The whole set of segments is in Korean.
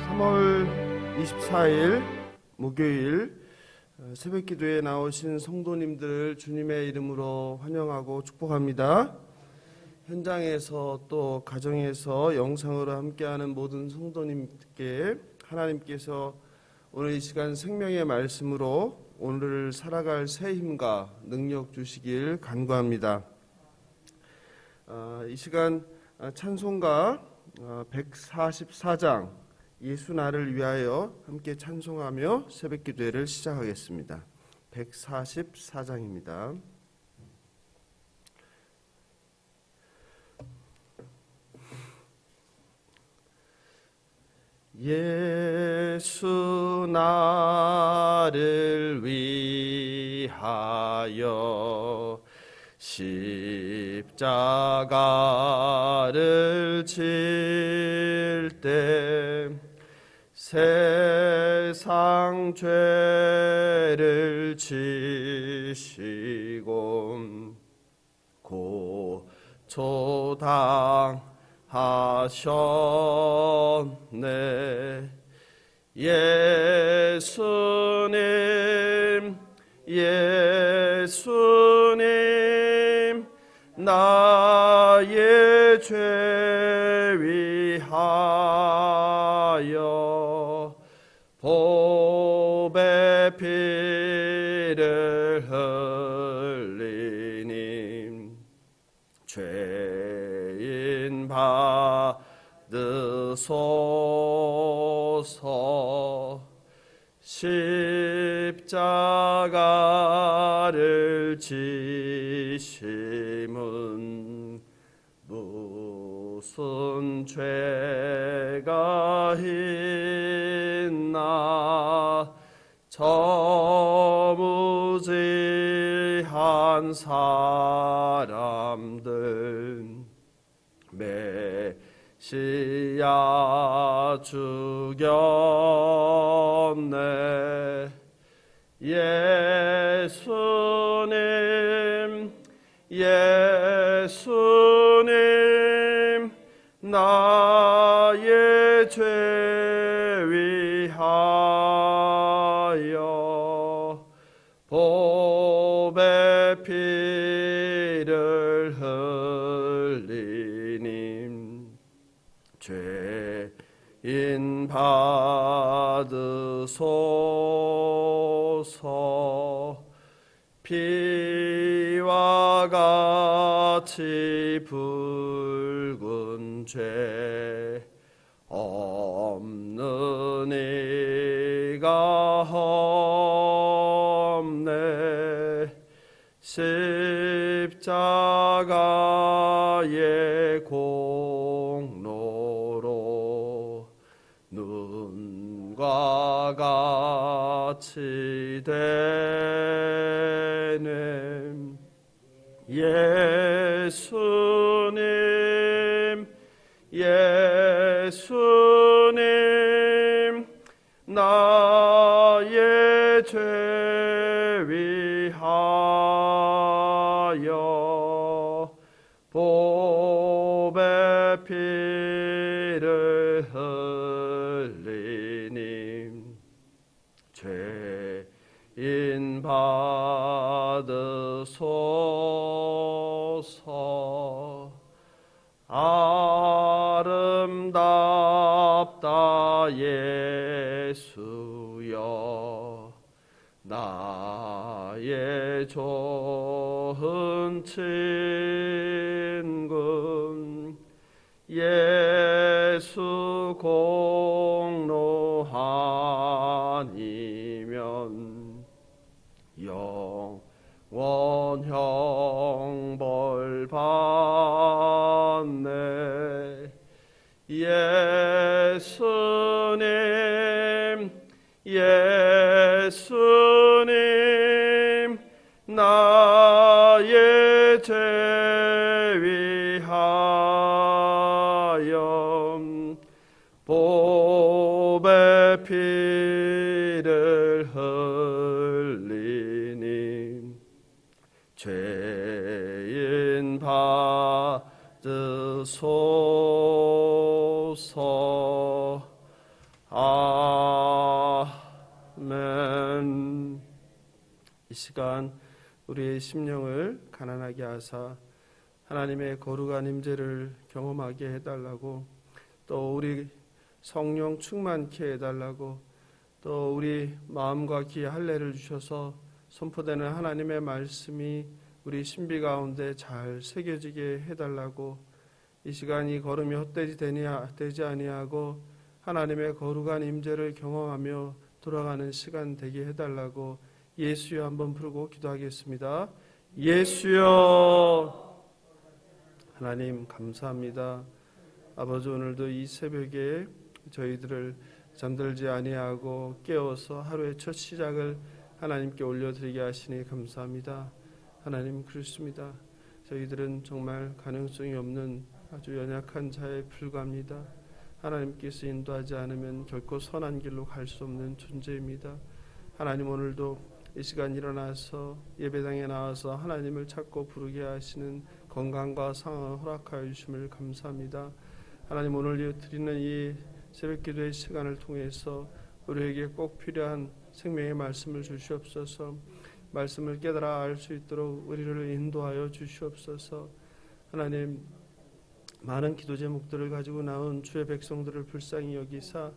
3월 24일 목요일 새벽 기도에 나오신 성도님들 주님의 이름으로 환영하고 축복합니다. 현장에서 또 가정에서 영상으로 함께하는 모든 성도님께 하나님께서 오늘 이 시간 생명의 말씀으로 오늘을 살아갈 새 힘과 능력 주시길 간구합니다. 이 시간 찬송가 144장 예수 나를 위하여 함께 찬송하며 새벽 기도회를 시작하겠습니다. 144장입니다. 예수 나를 위하여 십자가를 질 때 세상 죄를 지시고 고초당하셨네. 예수님 예수님 나의 죄 위하여 보배 피를 흘리니 죄인 받으소서. 십자가를 지심은 무슨 죄가 있나. 저 무지한 사람들 메시아 죽였네. 예수님 예수님 나의 죄 위하여 보배 피를 흘리니 죄인 받으소서. 피와 같이 붉은 죄 없는 이가 없네. 십자가의 공로로 눈과 같이 되네. 예수님 예수님 나의 죄 위하여 보배 피를 흘리니 죄인 받으소서. 아름답다 예수여 나의 좋은 친구. 예수 공로 아니면 영원 형벌 받네. 예수님 예수님 나의 죄 위하여 보배 피를 흘리니 죄인 받으소서. 시간 우리의 심령을 가난하게 하사 하나님의 거룩한 임재를 경험하게 해달라고, 또 우리 성령 충만케 해달라고, 또 우리 마음과 귀에 할례를 주셔서 선포되는 하나님의 말씀이 우리 신비 가운데 잘 새겨지게 해달라고, 이 시간 이 걸음이 헛되지 되지 아니하고 하나님의 거룩한 임재를 경험하며 돌아가는 시간 되게 해달라고 예수여 한번 부르고 기도하겠습니다. 예수여. 하나님 감사합니다. 아버지, 오늘도 이 새벽에 저희들을 잠들지 아니하고 깨워서 하루의 첫 시작을 하나님께 올려드리게 하시니 감사합니다. 하나님, 그렇습니다. 저희들은 정말 가능성이 없는 아주 연약한 자에 불과합니다. 하나님께서 인도하지 않으면 결코 선한 길로 갈 수 없는 존재입니다. 하나님, 오늘도 이 시간 일어나서 예배당에 나와서 하나님을 찾고 부르게 하시는 건강과 상황을 허락하여 주심을 감사합니다. 하나님, 오늘 드리는 이 새벽 기도의 시간을 통해서 우리에게 꼭 필요한 생명의 말씀을 주시옵소서. 말씀을 깨달아 알 수 있도록 우리를 인도하여 주시옵소서. 하나님, 많은 기도 제목들을 가지고 나온 주의 백성들을 불쌍히 여기사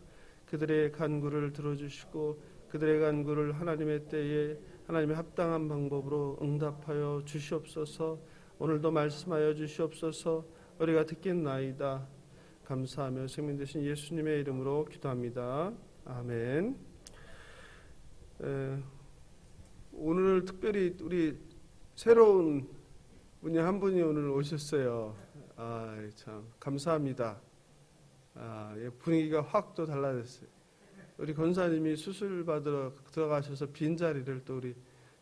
그들의 간구를 들어주시고 그들의 간구를 하나님의 때에 하나님의 합당한 방법으로 응답하여 주시옵소서. 오늘도 말씀하여 주시옵소서. 우리가 듣겠나이다. 감사하며 생명 되신 예수님의 이름으로 기도합니다. 아멘. 오늘 특별히 우리 새로운 분이 한 분이 오늘 오셨어요. 참 감사합니다. 분위기가 확 또 달라졌어요. 우리 권사님이 수술 받으러 들어가셔서 빈 자리를 또 우리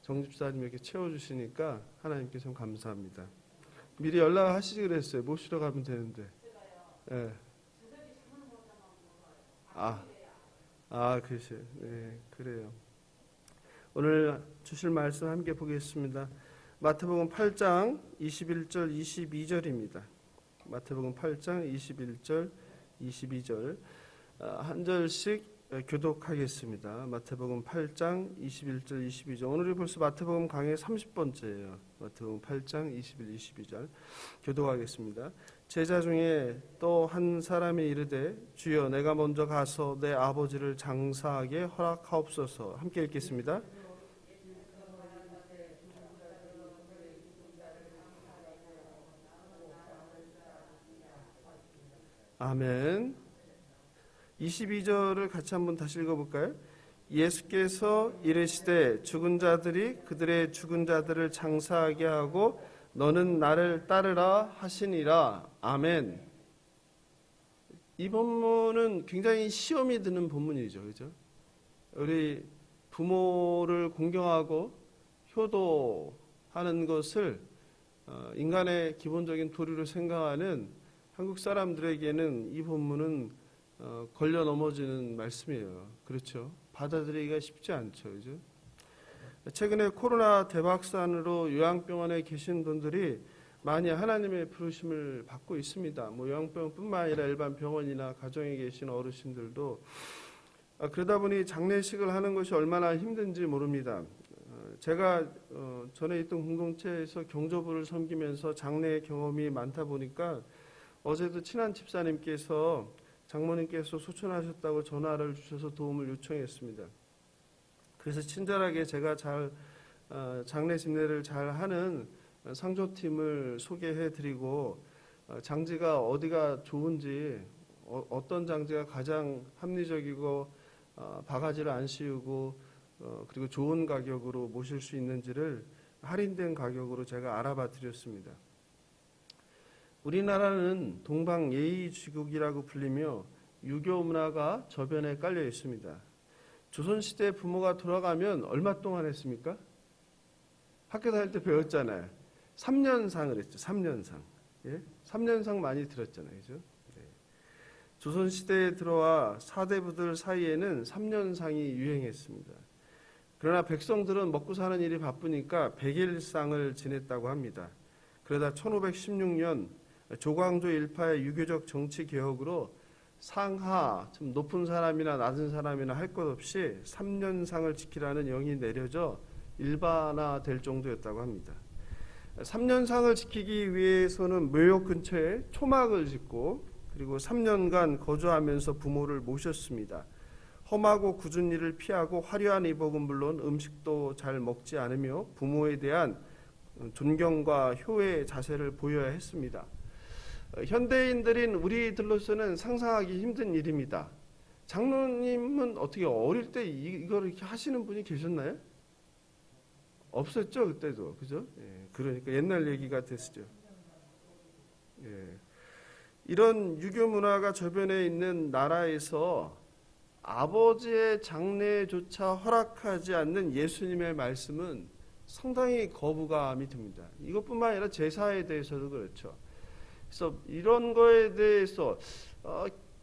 정집사님에게 채워주시니까 하나님께 참 감사합니다. 미리 연락하시지 그랬어요. 모시러 가면 되는데. 네. 글쎄요. 네, 그래요. 오늘 주실 말씀 함께 보겠습니다. 마태복음 8장 21절 22절입니다. 마태복음 8장 21절 22절 한 절씩 교독하겠습니다. 마태복음 8장 21절 22절. 오늘이 벌써 마태복음 강의 30번째예요. 마태복음 8장 21, 22절 교독하겠습니다. 제자 중에 또 한 사람이 이르되 주여 내가 먼저 가서 내 아버지를 장사하게 허락하옵소서. 함께 읽겠습니다. 아멘. 22절을 같이 한번 다시 읽어볼까요? 예수께서 이르시되 죽은 자들이 그들의 죽은 자들을 장사하게 하고 너는 나를 따르라 하시니라. 아멘. 이 본문은 굉장히 시험이 드는 본문이죠. 그죠? 우리 부모를 공경하고 효도하는 것을 인간의 기본적인 도리로 생각하는 한국 사람들에게는 이 본문은 걸려 넘어지는 말씀이에요. 그렇죠? 받아들이기가 쉽지 않죠. 그죠? 최근에 코로나 대박산으로 요양병원에 계신 분들이 많이 하나님의 부르심을 받고 있습니다. 요양병원뿐만 아니라 일반 병원이나 가정에 계신 어르신들도 그러다 보니 장례식을 하는 것이 얼마나 힘든지 모릅니다. 제가 전에 있던 공동체에서 경조부를 섬기면서 장례 경험이 많다 보니까 어제도 친한 집사님께서 장모님께서 소천하셨다고 전화를 주셔서 도움을 요청했습니다. 그래서 친절하게 제가 장례 집례를 잘 하는 상조팀을 소개해드리고 장지가 어디가 좋은지 어떤 장지가 가장 합리적이고 바가지를 안 씌우고 그리고 좋은 가격으로 모실 수 있는지를 할인된 가격으로 제가 알아봐 드렸습니다. 우리나라는 동방 예의지국이라고 불리며 유교 문화가 저변에 깔려 있습니다. 조선시대 부모가 돌아가면 얼마 동안 했습니까? 학교 다닐 때 배웠잖아요. 3년상을 했죠. 3년상. 예? 3년상 많이 들었잖아요. 그죠? 네. 조선시대에 들어와 사대부들 사이에는 3년상이 유행했습니다. 그러나 백성들은 먹고 사는 일이 바쁘니까 100일상을 지냈다고 합니다. 그러다 1516년 조광조 일파의 유교적 정치 개혁으로 상하, 좀 높은 사람이나 낮은 사람이나 할 것 없이 3년상을 지키라는 영이 내려져 일반화될 정도였다고 합니다. 3년상을 지키기 위해서는 묘역 근처에 초막을 짓고 그리고 3년간 거주하면서 부모를 모셨습니다. 험하고 굳은 일을 피하고 화려한 의복은 물론 음식도 잘 먹지 않으며 부모에 대한 존경과 효의 자세를 보여야 했습니다. 현대인들인 우리들로서는 상상하기 힘든 일입니다. 장로님은 어떻게 어릴 때 이걸 이렇게 하시는 분이 계셨나요? 없었죠, 그때도. 그죠? 예, 그러니까 옛날 얘기가 됐죠. 예. 이런 유교 문화가 저변에 있는 나라에서 아버지의 장례조차 허락하지 않는 예수님의 말씀은 상당히 거부감이 듭니다. 이것뿐만 아니라 제사에 대해서도 그렇죠. 그래서 이런 거에 대해서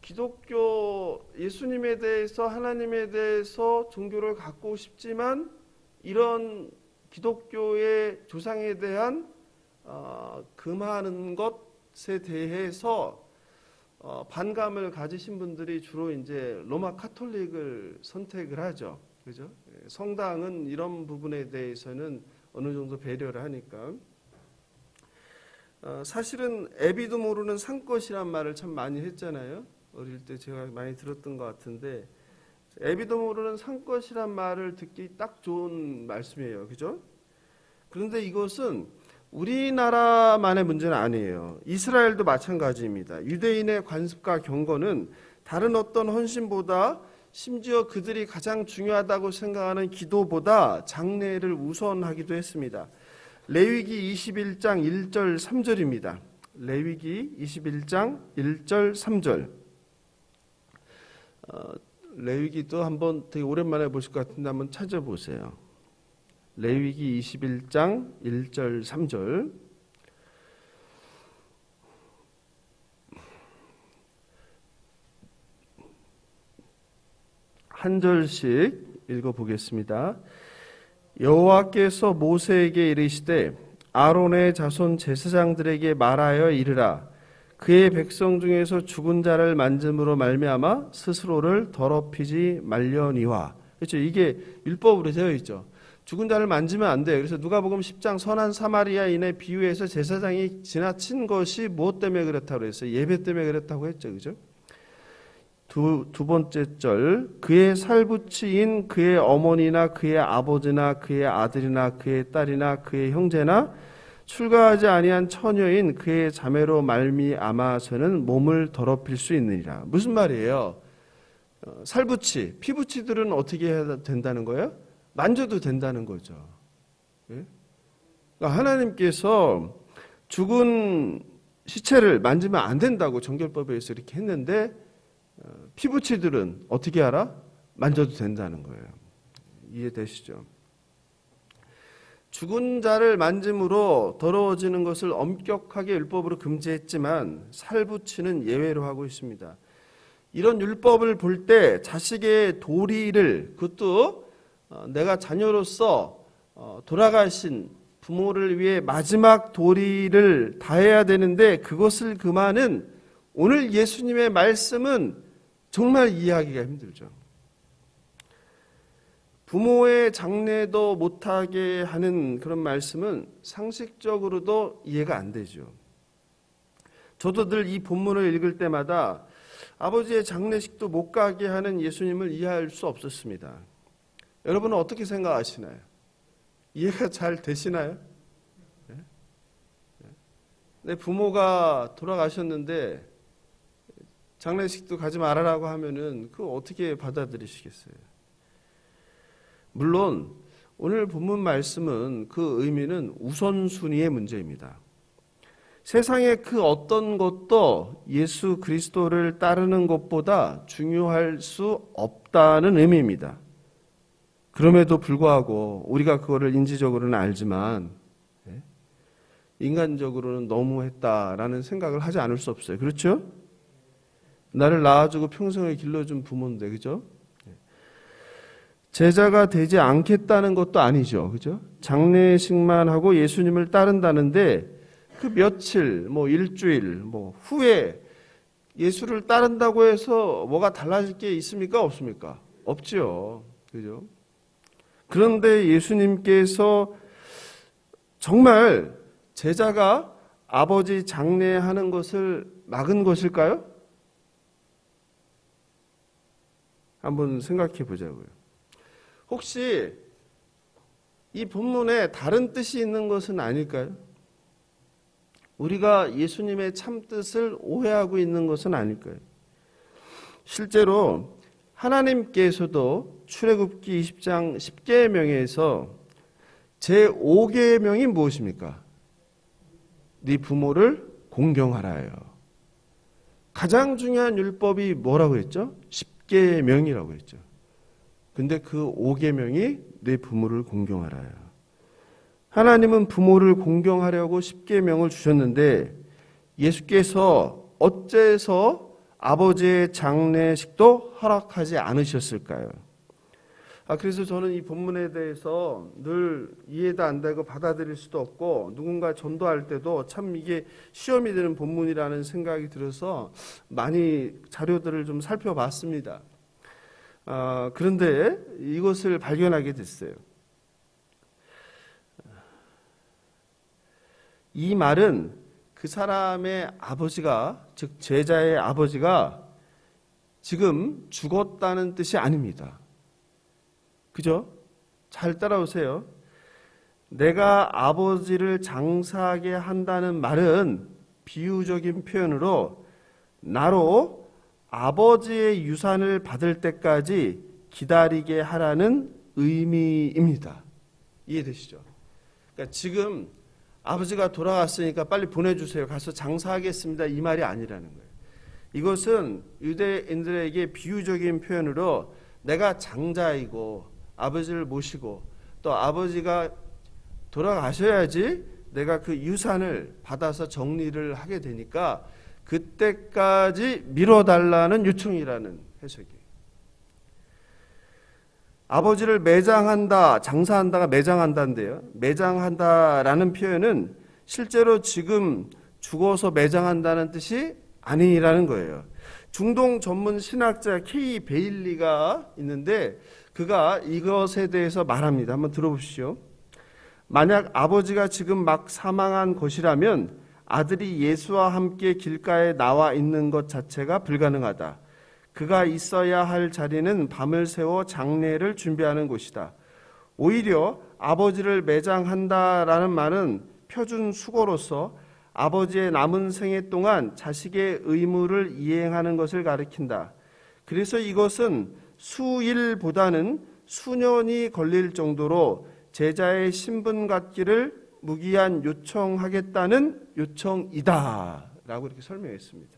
기독교 예수님에 대해서 하나님에 대해서 종교를 갖고 싶지만 이런 기독교의 조상에 대한 금하는 것에 대해서 반감을 가지신 분들이 주로 이제 로마 카톨릭을 선택을 하죠. 그죠? 성당은 이런 부분에 대해서는 어느 정도 배려를 하니까. 사실은 애비도 모르는 산것이란 말을 참 많이 했잖아요. 어릴 때 제가 많이 들었던 것 같은데 애비도 모르는 산것이란 말을 듣기 딱 좋은 말씀이에요. 그죠? 그런데 이것은 우리나라만의 문제는 아니에요. 이스라엘도 마찬가지입니다. 유대인의 관습과 경건은 다른 어떤 헌신보다 심지어 그들이 가장 중요하다고 생각하는 기도보다 장례를 우선하기도 했습니다. 레위기 21장 1절 3절입니다. 레위기 21장 1절 3절. 레위기도 한번 되게 오랜만에 보실 것 같은데 한번 찾아보세요. 레위기 21장 1절 3절. 한 절씩 읽어보겠습니다. 여호와께서 모세에게 이르시되 아론의 자손 제사장들에게 말하여 이르라. 그의 백성 중에서 죽은 자를 만짐으로 말미암아 스스로를 더럽히지 말려니와. 그렇죠. 이게 율법으로 되어 있죠. 죽은 자를 만지면 안 돼요. 그래서 누가복음 10장 선한 사마리아인의 비유에서 제사장이 지나친 것이 무엇 때문에 그렇다고 그랬어요? 예배 때문에 그랬다고 했죠. 그죠? 두 번째 절, 그의 살부치인 그의 어머니나 그의 아버지나 그의 아들이나 그의 딸이나 그의 형제나 출가하지 아니한 처녀인 그의 자매로 말미암아서는 몸을 더럽힐 수 있느니라. 무슨 말이에요? 살부치, 피부치들은 어떻게 해야 된다는 거예요? 만져도 된다는 거죠. 예? 그러니까 하나님께서 죽은 시체를 만지면 안 된다고 정결법에서 이렇게 했는데 피부치들은 어떻게 알아? 만져도 된다는 거예요. 이해되시죠? 죽은 자를 만짐으로 더러워지는 것을 엄격하게 율법으로 금지했지만 살부치는 예외로 하고 있습니다. 이런 율법을 볼 때 자식의 도리를, 그것도 내가 자녀로서 돌아가신 부모를 위해 마지막 도리를 다해야 되는데 그것을 금하는 오늘 예수님의 말씀은 정말 이해하기가 힘들죠. 부모의 장례도 못하게 하는 그런 말씀은 상식적으로도 이해가 안 되죠. 저도 늘 이 본문을 읽을 때마다 아버지의 장례식도 못 가게 하는 예수님을 이해할 수 없었습니다. 여러분은 어떻게 생각하시나요? 이해가 잘 되시나요? 내 부모가 돌아가셨는데 장례식도 가지 말아라고 하면은 그거 어떻게 받아들이시겠어요? 물론 오늘 본문 말씀은 그 의미는 우선순위의 문제입니다. 세상의 그 어떤 것도 예수 그리스도를 따르는 것보다 중요할 수 없다는 의미입니다. 그럼에도 불구하고 우리가 그거를 인지적으로는 알지만 인간적으로는 너무했다라는 생각을 하지 않을 수 없어요. 그렇죠? 나를 낳아주고 평생을 길러준 부모인데, 그죠? 제자가 되지 않겠다는 것도 아니죠. 그죠? 장례식만 하고 예수님을 따른다는데 그 며칠, 일주일, 후에 예수를 따른다고 해서 뭐가 달라질 게 있습니까? 없습니까? 없죠. 그죠? 그런데 예수님께서 정말 제자가 아버지 장례하는 것을 막은 것일까요? 한번 생각해 보자고요. 혹시 이 본문에 다른 뜻이 있는 것은 아닐까요? 우리가 예수님의 참 뜻을 오해하고 있는 것은 아닐까요? 실제로 하나님께서도 출애굽기 20장 10계명에서 제5계명이 무엇입니까? 네 부모를 공경하라요. 가장 중요한 율법이 뭐라고 했죠? 10계명이라고 했죠. 근데 그 5계명이 네 부모를 공경하라요. 하나님은 부모를 공경하려고 10계명을 주셨는데 예수께서 어째서 아버지의 장례식도 허락하지 않으셨을까요? 그래서 저는 이 본문에 대해서 늘 이해도 안 되고 받아들일 수도 없고 누군가 전도할 때도 참 이게 시험이 되는 본문이라는 생각이 들어서 많이 자료들을 좀 살펴봤습니다. 그런데 이것을 발견하게 됐어요. 이 말은 그 사람의 아버지가, 즉 제자의 아버지가 지금 죽었다는 뜻이 아닙니다. 그죠? 잘 따라오세요. 내가 아버지를 장사하게 한다는 말은 비유적인 표현으로 나로 아버지의 유산을 받을 때까지 기다리게 하라는 의미입니다. 이해되시죠? 그러니까 지금 아버지가 돌아갔으니까 빨리 보내주세요. 가서 장사하겠습니다. 이 말이 아니라는 거예요. 이것은 유대인들에게 비유적인 표현으로 내가 장자이고 아버지를 모시고 또 아버지가 돌아가셔야지 내가 그 유산을 받아서 정리를 하게 되니까 그때까지 미뤄달라는 요청이라는 해석이에요. 아버지를 매장한다, 장사한다가 매장한다인데요. 매장한다라는 표현은 실제로 지금 죽어서 매장한다는 뜻이 아니라는 거예요. 중동 전문 신학자 K. 베일리가 있는데 그가 이것에 대해서 말합니다. 한번 들어보시죠. 만약 아버지가 지금 막 사망한 것이라면 아들이 예수와 함께 길가에 나와 있는 것 자체가 불가능하다. 그가 있어야 할 자리는 밤을 새워 장례를 준비하는 곳이다. 오히려 아버지를 매장한다라는 말은 표준 수고로서 아버지의 남은 생애 동안 자식의 의무를 이행하는 것을 가리킨다. 그래서 이것은 수일보다는 수년이 걸릴 정도로 제자의 신분 갖기를 무기한 요청하겠다는 요청이다 라고 이렇게 설명했습니다.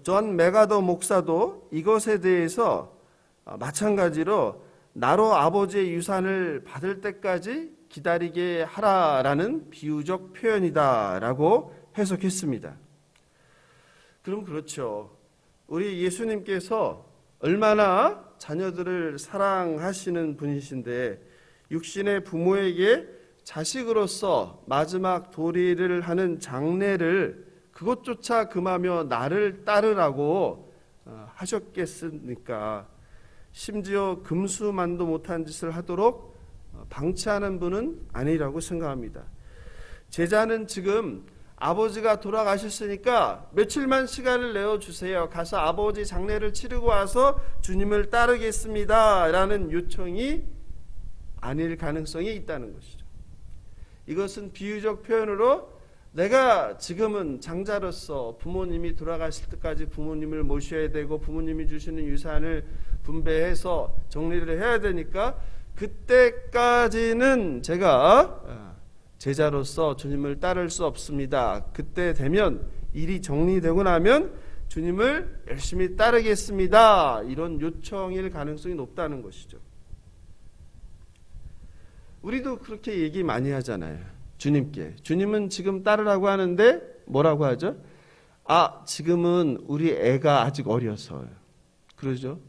존 메가더 목사도 이것에 대해서 마찬가지로 나로 아버지의 유산을 받을 때까지 기다리게 하라라는 비유적 표현이다 라고 해석했습니다. 그럼 그렇죠. 우리 예수님께서 얼마나 자녀들을 사랑하시는 분이신데 육신의 부모에게 자식으로서 마지막 도리를 하는 장례를 그것조차 금하며 나를 따르라고 하셨겠습니까? 심지어 금수만도 못한 짓을 하도록 방치하는 분은 아니라고 생각합니다. 제자는 지금 아버지가 돌아가셨으니까 며칠만 시간을 내어주세요. 가서 아버지 장례를 치르고 와서 주님을 따르겠습니다 라는 요청이 아닐 가능성이 있다는 것이죠. 이것은 비유적 표현으로 내가 지금은 장자로서 부모님이 돌아가실 때까지 부모님을 모셔야 되고 부모님이 주시는 유산을 분배해서 정리를 해야 되니까 그때까지는 제가 제자로서 주님을 따를 수 없습니다. 그때 되면 일이 정리되고 나면 주님을 열심히 따르겠습니다. 이런 요청일 가능성이 높다는 것이죠. 우리도 그렇게 얘기 많이 하잖아요. 주님께. 주님은 지금 따르라고 하는데 뭐라고 하죠? 지금은 우리 애가 아직 어려서요. 그러죠?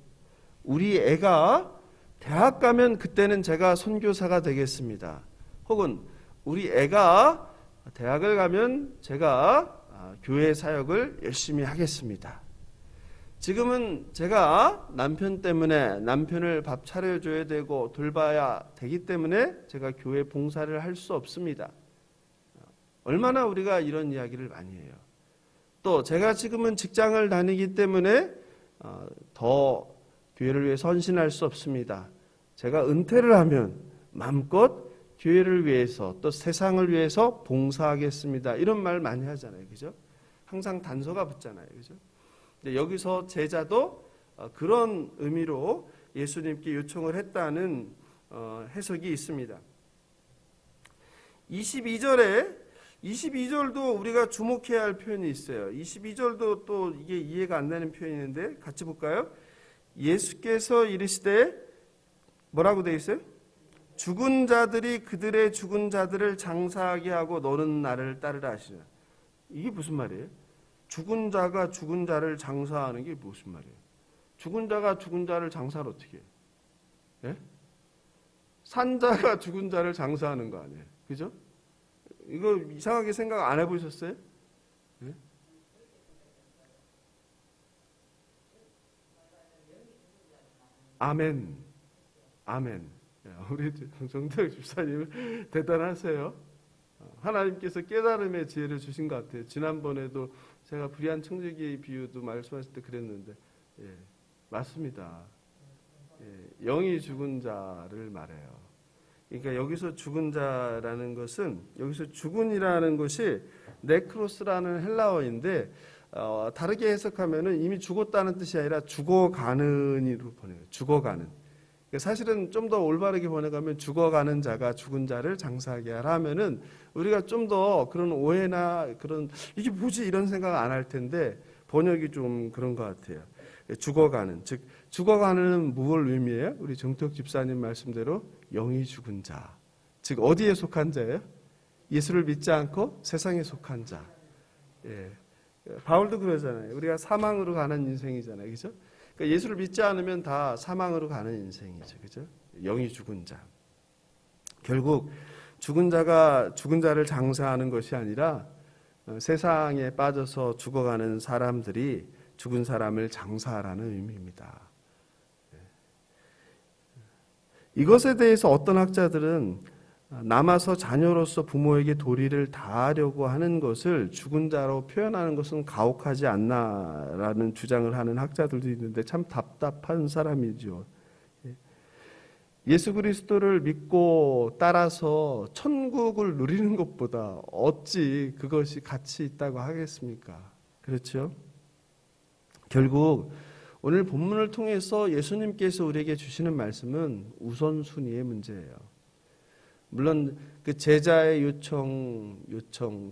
우리 애가 대학 가면 그때는 제가 선교사가 되겠습니다. 혹은 우리 애가 대학을 가면 제가 교회 사역을 열심히 하겠습니다. 지금은 제가 남편 때문에 남편을 밥 차려줘야 되고 돌봐야 되기 때문에 제가 교회 봉사를 할 수 없습니다. 얼마나 우리가 이런 이야기를 많이 해요. 또 제가 지금은 직장을 다니기 때문에 더 교회를 위해 헌신할 수 없습니다. 제가 은퇴를 하면 마음껏 교회를 위해서 또 세상을 위해서 봉사하겠습니다. 이런 말 많이 하잖아요. 그죠? 항상 단서가 붙잖아요. 그죠? 근데 여기서 제자도 그런 의미로 예수님께 요청을 했다는 해석이 있습니다. 22절도 우리가 주목해야 할 표현이 있어요. 22절도 또 이게 이해가 안 되는 표현인데 같이 볼까요? 예수께서 이르시되 뭐라고 되어 있어요? 죽은 자들이 그들의 죽은 자들을 장사하게 하고 노는 나를 따르라 하시나. 이게 무슨 말이에요? 죽은 자가 죽은 자를 장사하는 게 무슨 말이에요? 죽은 자가 죽은 자를 장사를 어떻게 해요? 예? 산 자가 죽은 자를 장사하는 거 아니에요? 그죠? 이거 이상하게 생각 안 해보셨어요? 예? 아멘. 아멘. 우리 정태혁 집사님 대단하세요. 하나님께서 깨달음의 지혜를 주신 것 같아요. 지난번에도 제가 불의한 청지기의 비유도 말씀하실 때 그랬는데, 예, 맞습니다. 예, 영이 죽은 자를 말해요. 그러니까 여기서 죽은 자라는 것은, 여기서 죽은이라는 것이 네크로스라는 헬라어인데 다르게 해석하면은 이미 죽었다는 뜻이 아니라 죽어가는이로 번역해요. 죽어가는. 사실은 좀 더 올바르게 번역하면 죽어가는 자가 죽은 자를 장사하게 하라 하면은 우리가 좀 더 그런 오해나 그런 이게 뭐지 이런 생각 안 할 텐데 번역이 좀 그런 것 같아요. 죽어가는, 즉 죽어가는 무엇을 의미해요? 우리 정태혁 집사님 말씀대로 영이 죽은 자, 즉 어디에 속한 자예요? 예수를 믿지 않고 세상에 속한 자. 예. 바울도 그러잖아요. 우리가 사망으로 가는 인생이잖아요, 그렇죠? 그러니까 예수를 믿지 않으면 다 사망으로 가는 인생이죠, 그렇죠? 영이 죽은 자. 결국 죽은 자가 죽은 자를 장사하는 것이 아니라 세상에 빠져서 죽어가는 사람들이 죽은 사람을 장사하라는 의미입니다. 이것에 대해서 어떤 학자들은 남아서 자녀로서 부모에게 도리를 다하려고 하는 것을 죽은 자로 표현하는 것은 가혹하지 않나라는 주장을 하는 학자들도 있는데 참 답답한 사람이죠. 예수 그리스도를 믿고 따라서 천국을 누리는 것보다 어찌 그것이 가치 있다고 하겠습니까? 그렇죠? 결국 오늘 본문을 통해서 예수님께서 우리에게 주시는 말씀은 우선순위의 문제예요. 물론 그 제자의 요청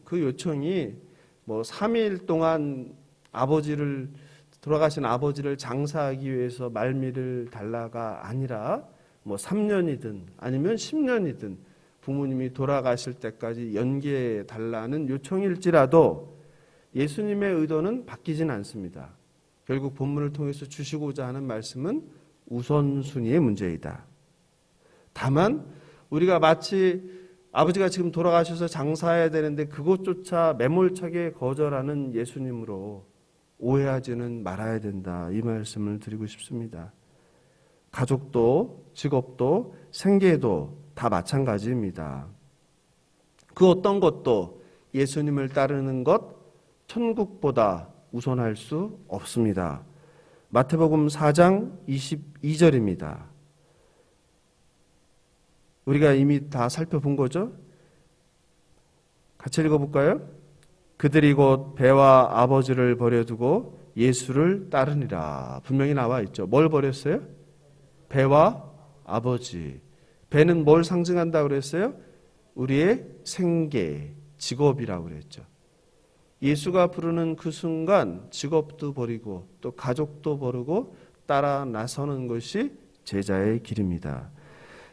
그 요청이 뭐 3일 동안 돌아가신 아버지를 장사하기 위해서 말미를 달라가 아니라 뭐 3년이든 아니면 10년이든 부모님이 돌아가실 때까지 연기해 달라는 요청일지라도 예수님의 의도는 바뀌진 않습니다. 결국 본문을 통해서 주시고자 하는 말씀은 우선순위의 문제이다. 다만 우리가 마치 아버지가 지금 돌아가셔서 장사해야 되는데 그것조차 매몰차게 거절하는 예수님으로 오해하지는 말아야 된다. 이 말씀을 드리고 싶습니다. 가족도 직업도 생계도 다 마찬가지입니다. 그 어떤 것도 예수님을 따르는 것 천국보다 우선할 수 없습니다. 마태복음 4장 22절입니다. 우리가 이미 다 살펴본 거죠? 같이 읽어볼까요? 그들이 곧 배와 아버지를 버려두고 예수를 따르니라. 분명히 나와 있죠. 뭘 버렸어요? 배와 아버지. 배는 뭘 상징한다고 그랬어요? 우리의 생계, 직업이라고 그랬죠. 예수가 부르는 그 순간 직업도 버리고 또 가족도 버리고 따라 나서는 것이 제자의 길입니다.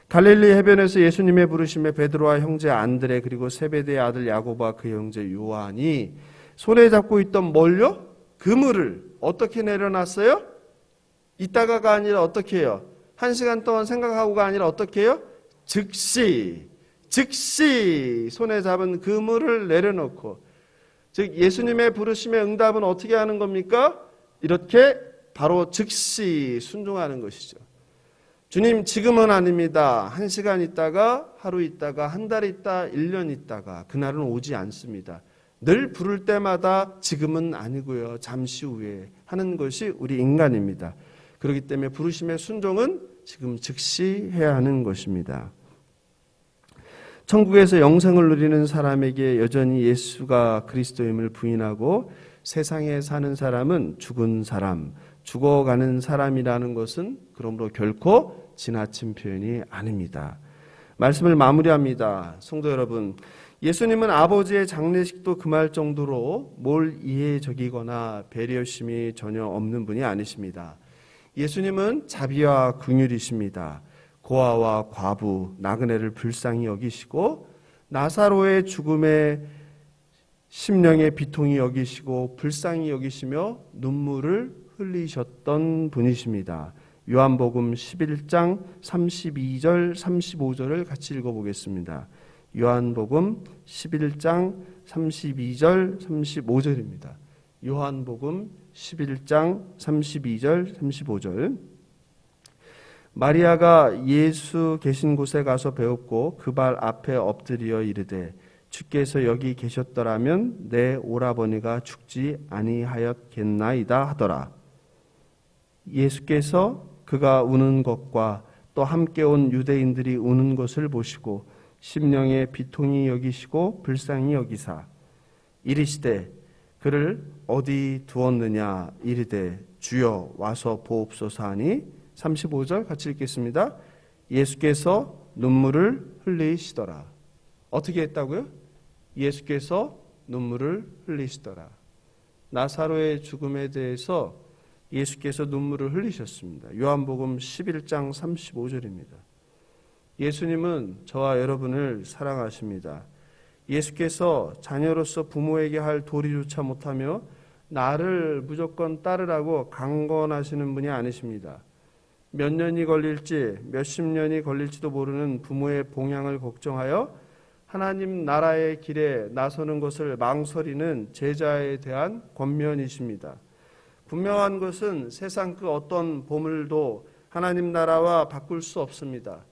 갈릴리 해변에서 예수님의 부르심에 베드로와 형제 안드레 그리고 세베대의 아들 야고보와 그 형제 요한이 손에 잡고 있던 뭘요? 그물을 어떻게 내려놨어요? 이따가가 아니라 어떻게 해요? 1시간 동안 생각하고가 아니라 어떻게 해요? 즉시 손에 잡은 그물을 내려놓고, 즉 예수님의 부르심의 응답은 어떻게 하는 겁니까? 이렇게 바로 즉시 순종하는 것이죠. 주님 지금은 아닙니다. 1시간 있다가, 하루 있다가, 한 달 있다, 1년 있다가 그날은 오지 않습니다. 늘 부를 때마다 지금은 아니고요, 잠시 후에 하는 것이 우리 인간입니다. 그렇기 때문에 부르심의 순종은 지금 즉시 해야 하는 것입니다. 천국에서 영생을 누리는 사람에게 여전히 예수가 그리스도임을 부인하고 세상에 사는 사람은 죽은 사람, 죽어가는 사람이라는 것은 그러므로 결코 지나친 표현이 아닙니다. 말씀을 마무리합니다. 성도 여러분, 예수님은 아버지의 장례식도 금할 정도로 뭘 이해적이거나 배려심이 전혀 없는 분이 아니십니다. 예수님은 자비와 긍휼이십니다. 고아와 과부, 나그네를 불쌍히 여기시고 나사로의 죽음에 심령의 비통이 여기시고 불쌍히 여기시며 눈물을 흘리셨던 분이십니다. 요한복음 11장 32절 35절을 같이 읽어보겠습니다. 요한복음 11장 32절 35절입니다. 요한복음 11장 32절 35절. 마리아가 예수 계신 곳에 가서 배웠고 그 발 앞에 엎드려 이르되 주께서 여기 계셨더라면 내 오라버니가 죽지 아니하였겠나이다 하더라. 예수께서 그가 우는 것과 또 함께 온 유대인들이 우는 것을 보시고 심령의 비통이 여기시고 불쌍히 여기사 이르시되 그를 어디 두었느냐 이르되 주여 와서 보옵소서 하니 35절 같이 읽겠습니다. 예수께서 눈물을 흘리시더라. 어떻게 했다고요? 예수께서 눈물을 흘리시더라. 나사로의 죽음에 대해서 예수께서 눈물을 흘리셨습니다. 요한복음 11장 35절입니다. 예수님은 저와 여러분을 사랑하십니다. 예수께서 자녀로서 부모에게 할 도리조차 못하며 나를 무조건 따르라고 강권하시는 분이 아니십니다. 몇 년이 걸릴지 몇십 년이 걸릴지도 모르는 부모의 봉양을 걱정하여 하나님 나라의 길에 나서는 것을 망설이는 제자에 대한 권면이십니다. 분명한 것은 세상 그 어떤 보물도 하나님 나라와 바꿀 수 없습니다.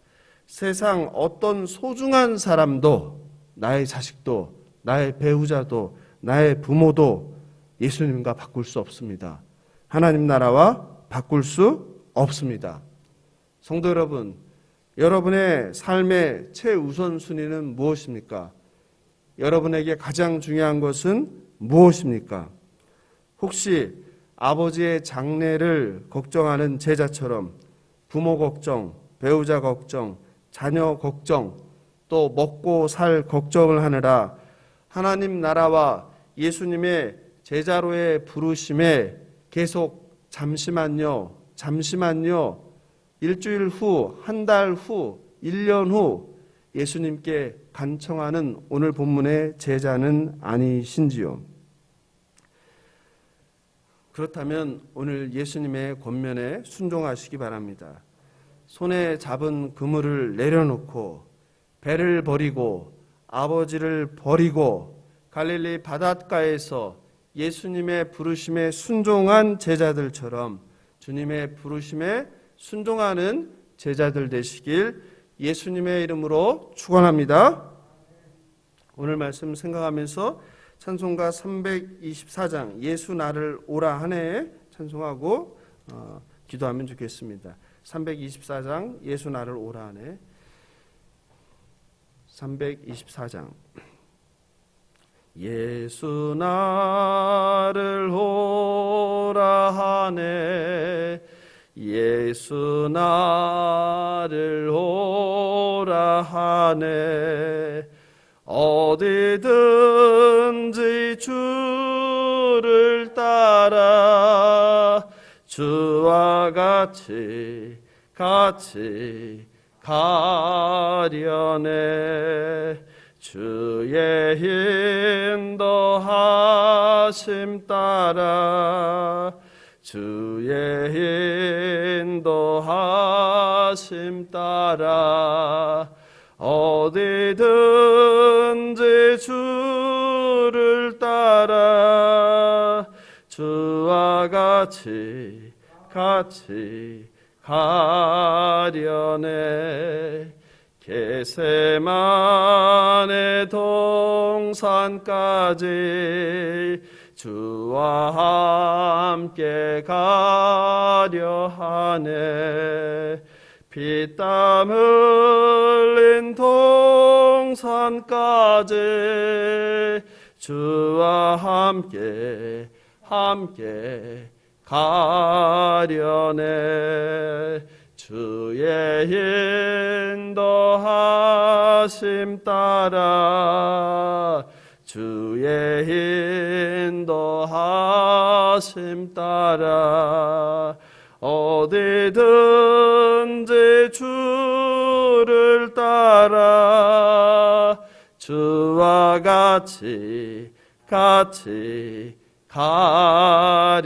세상 어떤 소중한 사람도, 나의 자식도, 나의 배우자도, 나의 부모도 예수님과 바꿀 수 없습니다. 하나님 나라와 바꿀 수 없습니다. 성도 여러분, 여러분의 삶의 최우선순위는 무엇입니까? 여러분에게 가장 중요한 것은 무엇입니까? 혹시 아버지의 장례를 걱정하는 제자처럼 부모 걱정, 배우자 걱정, 자녀 걱정, 또 먹고 살 걱정을 하느라 하나님 나라와 예수님의 제자로의 부르심에 계속 잠시만요, 일주일 후, 한 달 후, 1년 후 예수님께 간청하는 오늘 본문의 제자는 아니신지요? 그렇다면 오늘 예수님의 권면에 순종하시기 바랍니다. 손에 잡은 그물을 내려놓고 배를 버리고 아버지를 버리고 갈릴리 바닷가에서 예수님의 부르심에 순종한 제자들처럼 주님의 부르심에 순종하는 제자들 되시길 예수님의 이름으로 축원합니다. 오늘 말씀 생각하면서 찬송가 324장 예수 나를 오라 하네 찬송하고 기도하면 좋겠습니다. 324장 예수 나를 오라 하네. 324장 예수 나를 오라 하네 예수 나를 오라 하네 어디든지 주를 따라 주와 같이 가려네 주의 인도하심 따라 주의 인도하심 따라 어디든지 주를 따라 주와 같이 같이 가려네. 겟세마네 동산까지 주와 함께 가려 하네. 피땀 흘린 동산까지 주와 함께 가려네. 주의 인도하심 따라 주의 인도하심 따라 어디든지 주를 따라 주와 같이 가려네.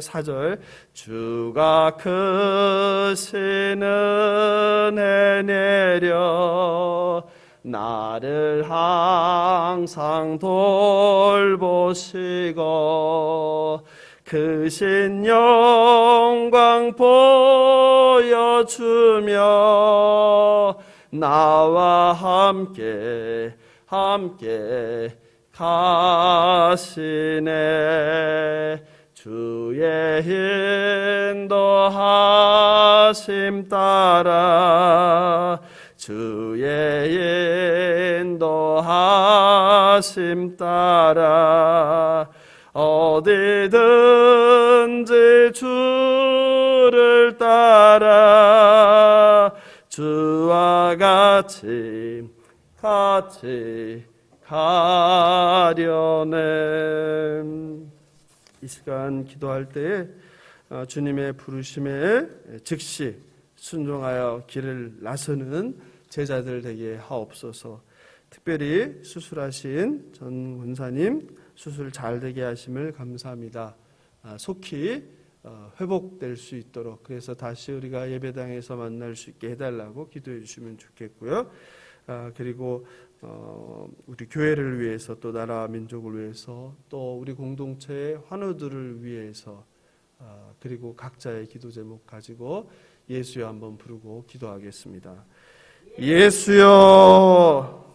4절 주가 크신 은혜 내려 나를 항상 돌보시고 크신 영광 보여주며 나와 함께 가시네. 주의 인도하심 따라 주의 인도하심 따라 어디든지 주를 따라 주와 같이 가려네. 이 시간 기도할 때에 주님의 부르심에 즉시 순종하여 길을 나서는 제자들 되게 하옵소서. 특별히 수술하신 전 권사님 수술 잘 되게 하심을 감사합니다. 속히 회복될 수 있도록, 그래서 다시 우리가 예배당에서 만날 수 있게 해달라고 기도해 주시면 좋겠고요. 그리고 우리 교회를 위해서, 또 나라 민족을 위해서, 또 우리 공동체의 환우들을 위해서, 그리고 각자의 기도 제목 가지고 예수여 한번 부르고 기도하겠습니다. 예수여